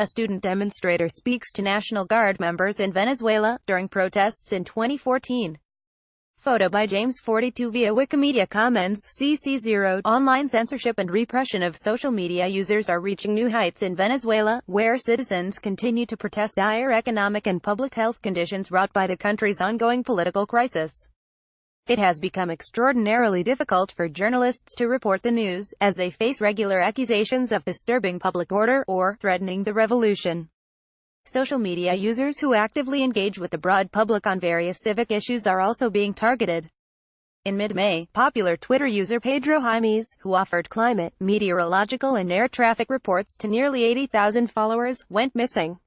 A student demonstrator speaks to National Guard members in Venezuela during protests in 2014. Photo by James 42 via Wikimedia Commons, CC0. Online censorship and repression of social media users are reaching new heights in Venezuela, where citizens continue to protest dire economic and public health conditions wrought by the country's ongoing political crisis. It has become extraordinarily difficult for journalists to report the news, as they face regular accusations of disturbing public order or threatening the revolution. Social media users who actively engage with the broad public on various civic issues are also being targeted. In mid-May, popular Twitter user Pedro Jaimes, who offered climate, meteorological and air traffic reports to nearly 80,000 followers, went missing.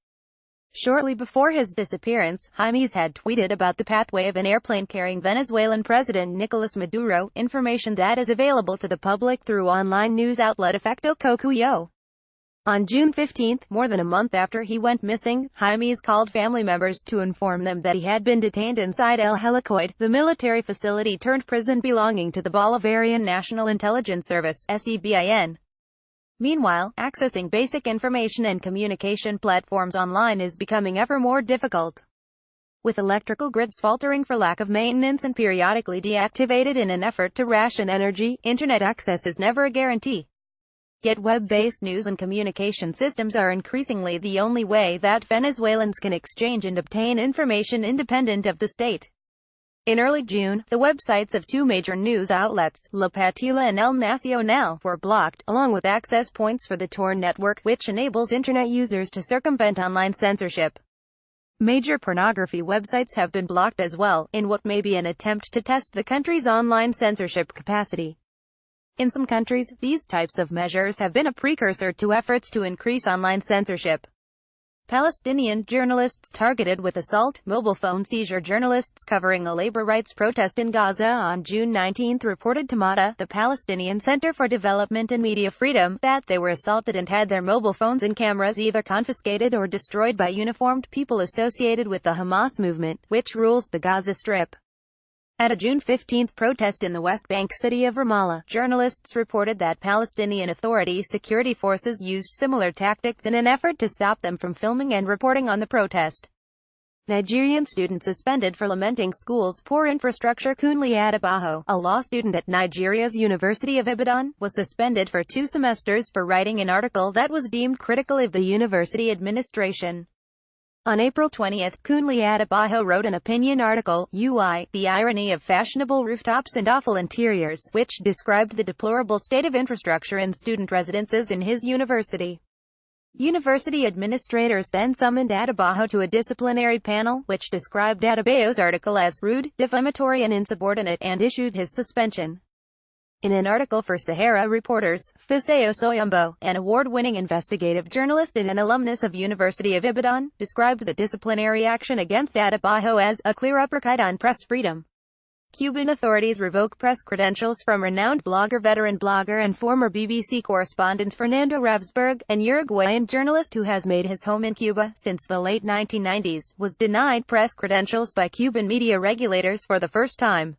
Shortly before his disappearance, Jaimes had tweeted about the pathway of an airplane carrying Venezuelan President Nicolas Maduro, information that is available to the public through online news outlet Efecto Cocuyo. On June 15, more than a month after he went missing, Jaimes called family members to inform them that he had been detained inside El Helicoide, the military facility turned prison belonging to the Bolivarian National Intelligence Service, SEBIN. Meanwhile, accessing basic information and communication platforms online is becoming ever more difficult. With electrical grids faltering for lack of maintenance and periodically deactivated in an effort to ration energy, internet access is never a guarantee. Yet web-based news and communication systems are increasingly the only way that Venezuelans can exchange and obtain information independent of the state. In early June, the websites of two major news outlets, La Patilla and El Nacional, were blocked, along with access points for the Tor network, which enables internet users to circumvent online censorship. Major pornography websites have been blocked as well, in what may be an attempt to test the country's online censorship capacity. In some countries, these types of measures have been a precursor to efforts to increase online censorship. Palestinian journalists targeted with assault, mobile phone seizure. Journalists covering a labor rights protest in Gaza on June 19 reported to MATA, the Palestinian Center for Development and Media Freedom, that they were assaulted and had their mobile phones and cameras either confiscated or destroyed by uniformed people associated with the Hamas movement, which rules the Gaza Strip. At a June 15 protest in the West Bank city of Ramallah, journalists reported that Palestinian Authority security forces used similar tactics in an effort to stop them from filming and reporting on the protest. Nigerian student suspended for lamenting school's poor infrastructure. Kunle Adebayo, a law student at Nigeria's University of Ibadan, was suspended for 2 semesters for writing an article that was deemed critical of the university administration. On April 20, Kunle Adebayo wrote an opinion article, UI, The Irony of Fashionable Rooftops and Awful Interiors, which described the deplorable state of infrastructure in student residences in his university. University administrators then summoned Adebayo to a disciplinary panel, which described Adebayo's article as rude, defamatory and insubordinate, and issued his suspension. In an article for Sahara Reporters, Fisayo Soyombo, an award-winning investigative journalist and an alumnus of University of Ibadan, described the disciplinary action against Adebayo as a clear uppercut on press freedom. Cuban authorities revoke press credentials from renowned blogger, veteran blogger and former BBC correspondent Fernando Ravsberg, an Uruguayan journalist who has made his home in Cuba since the late 1990s, was denied press credentials by Cuban media regulators for the first time.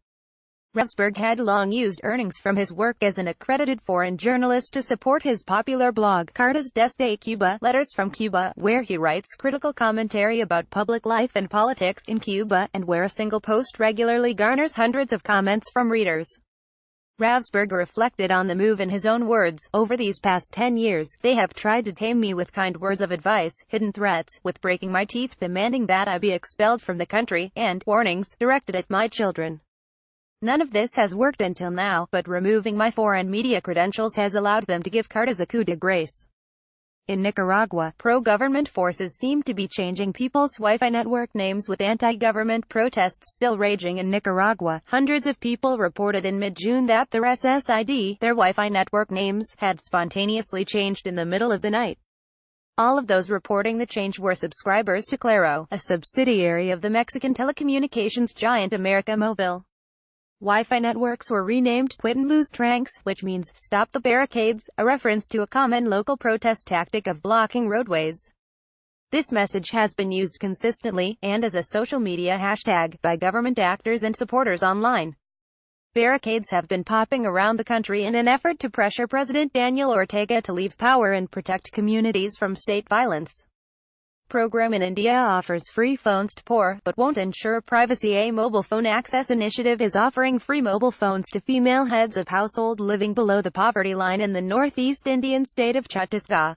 Ravsberg had long used earnings from his work as an accredited foreign journalist to support his popular blog, Cartas desde Cuba, Letters from Cuba, where he writes critical commentary about public life and politics in Cuba, and where a single post regularly garners hundreds of comments from readers. Ravsberg reflected on the move in his own words, "Over these past 10 years, they have tried to tame me with kind words of advice, hidden threats, with breaking my teeth, demanding that I be expelled from the country, and warnings directed at my children. None of this has worked until now, but removing my foreign media credentials has allowed them to give Cartas a coup de grace." In Nicaragua, pro-government forces seem to be changing people's Wi-Fi network names, with anti-government protests still raging in Nicaragua. Hundreds of people reported in mid-June that their SSID, their Wi-Fi network names, had spontaneously changed in the middle of the night. All of those reporting the change were subscribers to Claro, a subsidiary of the Mexican telecommunications giant América Móvil. Wi-Fi networks were renamed Quit and Lose Tranks, which means stop the barricades, a reference to a common local protest tactic of blocking roadways. This message has been used consistently, and as a social media hashtag, by government actors and supporters online. Barricades have been popping around the country in an effort to pressure President Daniel Ortega to leave power and protect communities from state violence. Program in India offers free phones to poor, but won't ensure privacy. A mobile phone access initiative is offering free mobile phones to female heads of household living below the poverty line in the northeast Indian state of Chhattisgarh.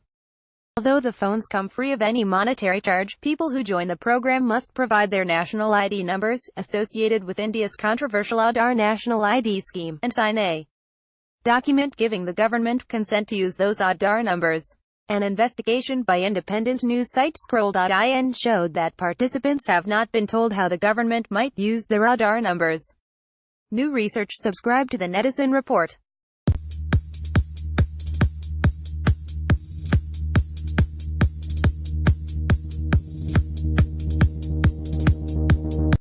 Although the phones come free of any monetary charge, people who join the program must provide their national ID numbers, associated with India's controversial Aadhaar national ID scheme, and sign a document giving the government consent to use those Aadhaar numbers. An investigation by independent news site Scroll.in showed that participants have not been told how the government might use their Aadhaar numbers. New research. Subscribe to the Netizen Report.